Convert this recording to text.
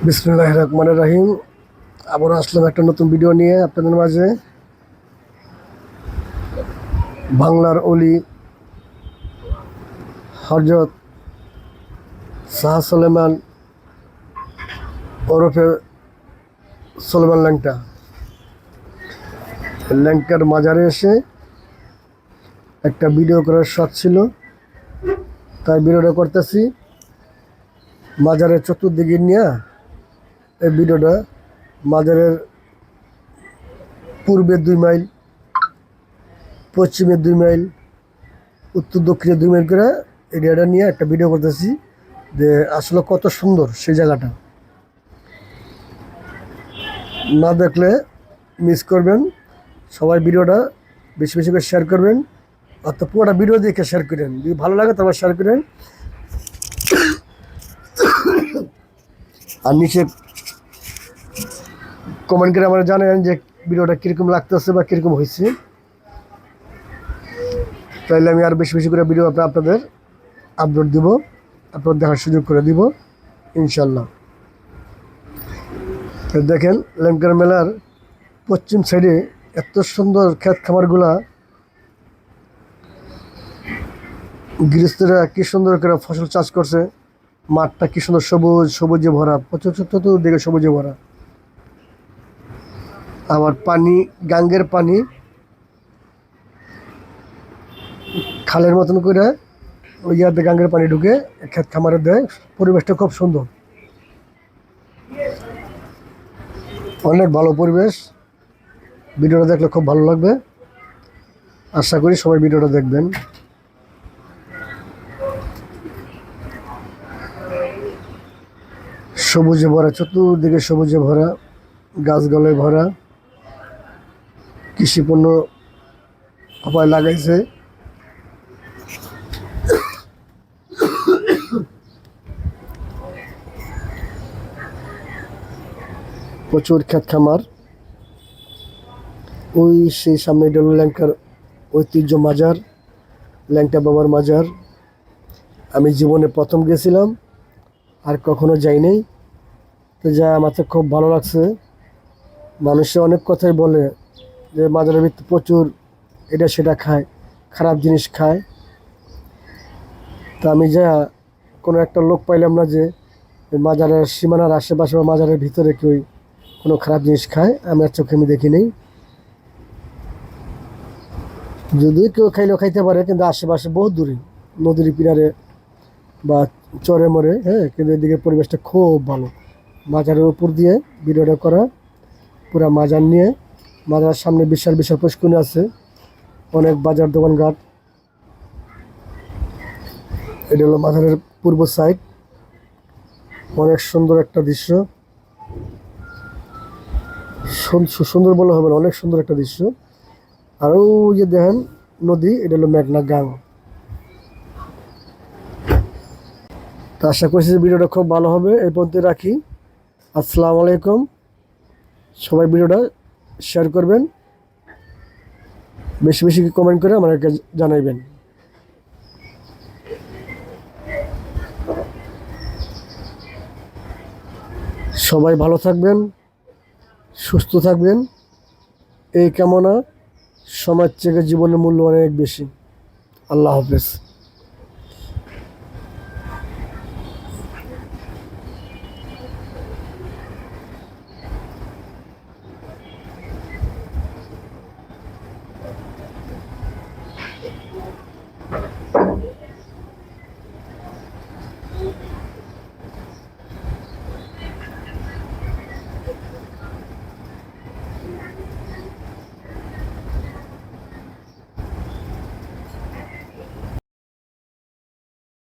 বিসমিল্লাহির রহমানির রহিম। আবার আসলাম একটা নতুন ভিডিও নিয়ে আপনাদের মাঝে। বাংলার অলি হযরত শাহ সুলেমান ওরফে সুলেমান ল্যাংটা, ল্যাংটার মাজারে এসে একটা ভিডিও করার শখ ছিল, তাই ভিডিওটা করতেছি। মাজারের চতুর্দিকে নিয়ে এই ভিডিওটা, মাজারের পূর্বে 2 মাইল, পশ্চিমে 2 মাইল, উত্তর দক্ষিণে 2 মাইল করে এরিয়াটা নিয়ে একটা ভিডিও করতেছি, যে আসলে কত সুন্দর সেই জায়গাটা। না দেখলে মিস করবেন। সবাই ভিডিওটা বেশি বেশি করে শেয়ার করবেন, অর্থাৎ পুরোটা ভিডিও দেখে শেয়ার করেন। যদি ভালো লাগে তারপর শেয়ার করেন। আর নিচে কমেন্ট করে আমরা জানেন যে ভিডিওটা কীরকম লাগতেছে বা কীরকম হয়েছে, তাইলে আমি আর বেশি বেশি করে ভিডিও আপনাদের আপলোড দিব, আপলোড দেখার সুযোগ করে দিব ইনশাল্লাহ। দেখেন ল্যাংটার মেলার পশ্চিম সাইডে এত সুন্দর ক্ষেত খামারগুলা, গৃহস্থরা কি সুন্দর করে ফসল চাষ করছে। মাঠটা কি সুন্দর সবুজ সবুজে ভরা, প্রচুর চতুর্দিকে সবুজে ভরা। আবার পানি, গাঙ্গের পানি খালের মতন করে ওই ইয়াতে গাঙ্গের পানি ঢুকে ক্ষেত খামারে দেয়। পরিবেশটা খুব সুন্দর, অনেক ভালো পরিবেশ। ভিডিওটা দেখলে খুব ভালো লাগবে, আশা করি সবাই ভিডিওটা দেখবেন। সবুজে ভরা, চতুর্দিকে সবুজে ভরা, গাছগালায় ভরা। কৃষিপণ্য সবাই লাগাইছে। প্রচুর ক্ষেত খামার। ওই সেই সামনে ডল ল্যাংটার ঐতিহ্য মাজার, ল্যাংটা বাবার মাজার। আমি জীবনে প্রথম গেছিলাম, আর কখনো যাই নাই। তো যা আমার তো খুব ভালো লাগছে। মানুষে অনেক কথাই বলে যে মাজারের ভিতরে প্রচুর এটা সেটা খায়, খারাপ জিনিস খায়। তা আমি যা কোনো একটা লোক পাইলাম না যে মাজারের সীমানার আশেপাশে বা মাজারের ভিতরে কেউ কোনো খারাপ জিনিস খায়। আমার চোখে আমি দেখি নেই। যদিও কেউ খাইলেও খাইতে পারে, কিন্তু আশেপাশে বহু দূরে নদীর কিনারে বা চরে মরে, হ্যাঁ। কিন্তু এদিকে পরিবেশটা খুব ভালো। মাজারের উপর দিয়ে ভিডিওটা করা, পুরা মাজার নিয়ে। মাজারের সামনে বিশাল বিশাল পুষ্করিণী আছে, অনেক বাজার দোকানঘাট। এটা হলো মাজারের পূর্ব সাইড, অনেক সুন্দর একটা দৃশ্য। সুন্দর বলে হবে না, অনেক সুন্দর একটা দৃশ্য। আর ওই যে দেখেন নদী, এটা হলো মেঘনা গাং। তো আশা করছি যে ভিডিওটা খুব ভালো হবে। এই পর্যন্ত রাখি। আসসালামু আলাইকুম। সবাই ভিডিওটা শেয়ার করবেন, বেশি বেশি কমেন্ট করে আমাদেরকে জানাইবেন। সবাই ভালো থাকবেন, সুস্থ থাকবেন, এই কামনা। সমাজ থেকে জীবনের মূল্য অনেক বেশি। আল্লাহ হাফেজ।